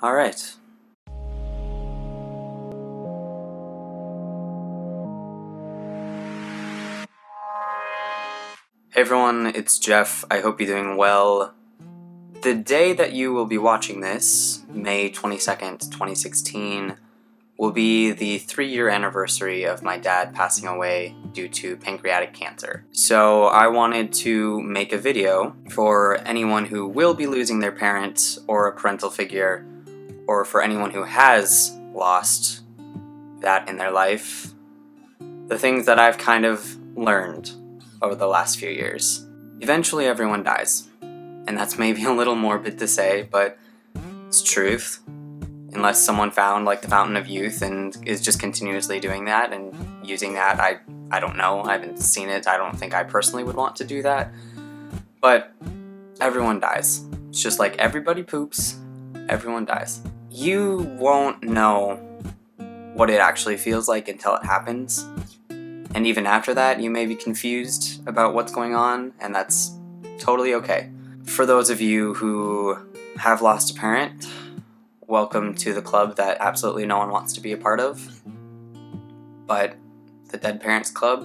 Alright. Hey everyone, it's Jeff. I hope you're doing well. The day that you will be watching this, May 22nd, 2016, will be the 3-year anniversary of my dad passing away due to pancreatic cancer. So I wanted to make a video for anyone who will be losing their parent or a parental figure, or for anyone who has lost that in their life, the things that I've kind of learned over the last few years. Eventually everyone dies, and that's maybe a little morbid to say, but it's truth. Unless someone found like the fountain of youth and is just continuously doing that and using that, I don't know, I haven't seen it, I don't think I personally would want to do that, but everyone dies. It's just like everybody poops, everyone dies. You won't know what it actually feels like until it happens. And even after that, you may be confused about what's going on, and that's totally okay. For those of you who have lost a parent, welcome to the club that absolutely no one wants to be a part of. But the Dead Parents Club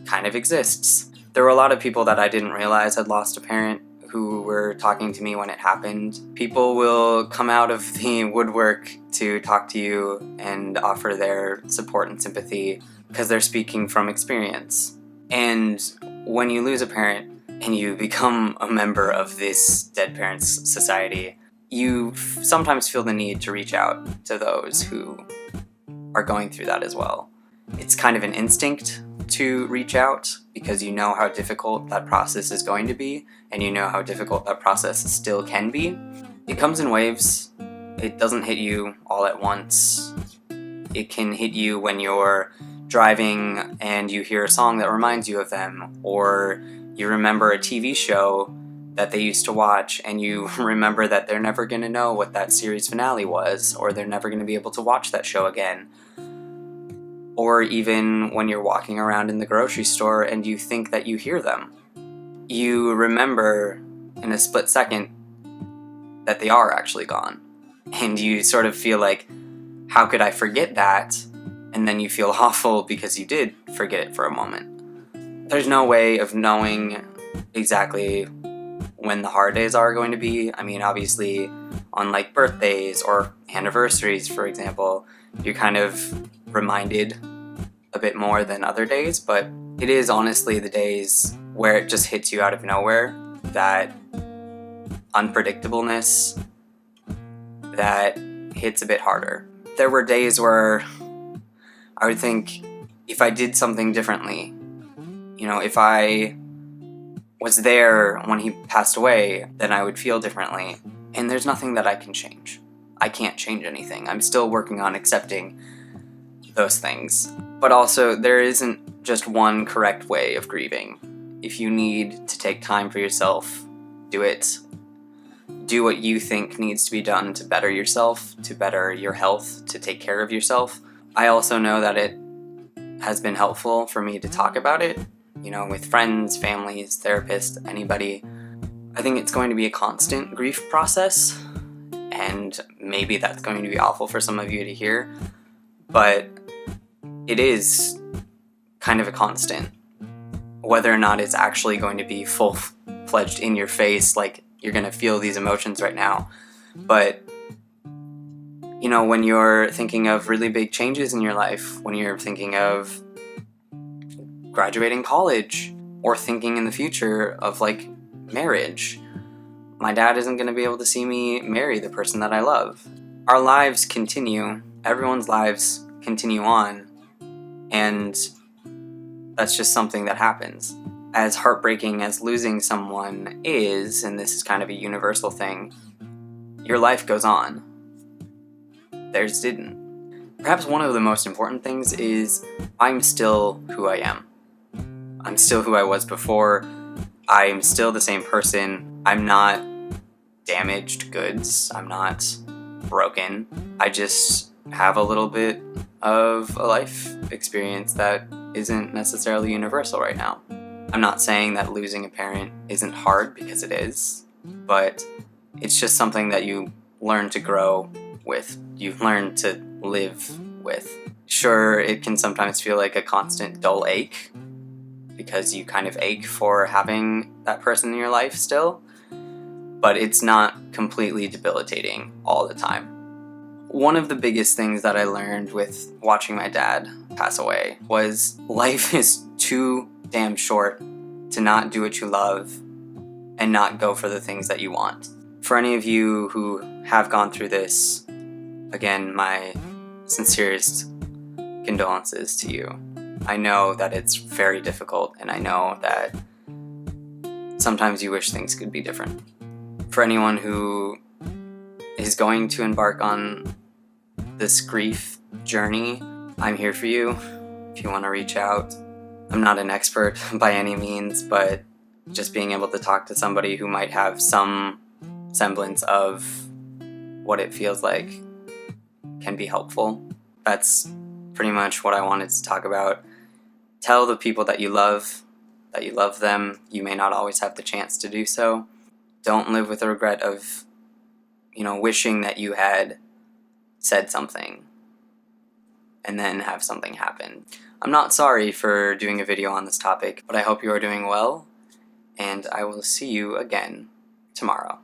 kind of exists. There were a lot of people that I didn't realize had lost a parent who were talking to me when it happened. People will come out of the woodwork to talk to you and offer their support and sympathy because they're speaking from experience. And when you lose a parent and you become a member of this Dead Parents Society, you sometimes feel the need to reach out to those who are going through that as well. It's kind of an instinct to reach out because you know how difficult that process is going to be, and you know how difficult that process still can be. It comes in waves. It doesn't hit you all at once. It can hit you when you're driving and you hear a song that reminds you of them, or you remember a TV show that they used to watch and you remember that they're never going to know what that series finale was, or they're never going to be able to watch that show again. Or even when you're walking around in the grocery store and you think that you hear them. You remember in a split second that they are actually gone. And you sort of feel like, how could I forget that? And then you feel awful because you did forget it for a moment. There's no way of knowing exactly when the hard days are going to be. I mean, obviously, on like birthdays or anniversaries, for example, you're kind of reminded a bit more than other days, but it is honestly the days where it just hits you out of nowhere, that unpredictableness that hits a bit harder. There were days where I would think, if I did something differently, if I was there when he passed away, then I would feel differently. And there's nothing that I can change. I can't change anything. I'm still working on accepting those things. But also, there isn't just one correct way of grieving. If you need to take time for yourself, do it. Do what you think needs to be done to better yourself, to better your health, to take care of yourself. I also know that it has been helpful for me to talk about it, with friends, families, therapists, anybody. I think it's going to be a constant grief process, and maybe that's going to be awful for some of you to hear, but it is kind of a constant. Whether or not it's actually going to be full-fledged in your face, like you're going to feel these emotions right now, but when you're thinking of really big changes in your life, when you're thinking of graduating college, or thinking in the future of like marriage, my dad isn't going to be able to see me marry the person that I love. Our lives continue, everyone's lives continue on, and that's just something that happens. As heartbreaking as losing someone is, and this is kind of a universal thing, your life goes on. Theirs didn't. Perhaps one of the most important things is I'm still who I am. I'm still who I was before. I'm still the same person. I'm not damaged goods. I'm not broken. I just have a little bit of a life experience that isn't necessarily universal right now. I'm not saying that losing a parent isn't hard, because it is, but it's just something that you learn to grow with, you've learned to live with. Sure, it can sometimes feel like a constant dull ache, because you kind of ache for having that person in your life still, but it's not completely debilitating all the time. One of the biggest things that I learned with watching my dad pass away was life is too damn short to not do what you love and not go for the things that you want. For any of you who have gone through this, again, my sincerest condolences to you. I know that it's very difficult, and I know that sometimes you wish things could be different. For anyone who is going to embark on this grief journey, I'm here for you if you want to reach out. I'm not an expert by any means, but just being able to talk to somebody who might have some semblance of what it feels like can be helpful. That's pretty much what I wanted to talk about. Tell the people that you love them. You may not always have the chance to do so. Don't live with the regret of, wishing that you had said something and then have something happen. I'm not sorry for doing a video on this topic, but I hope you are doing well, and I will see you again tomorrow.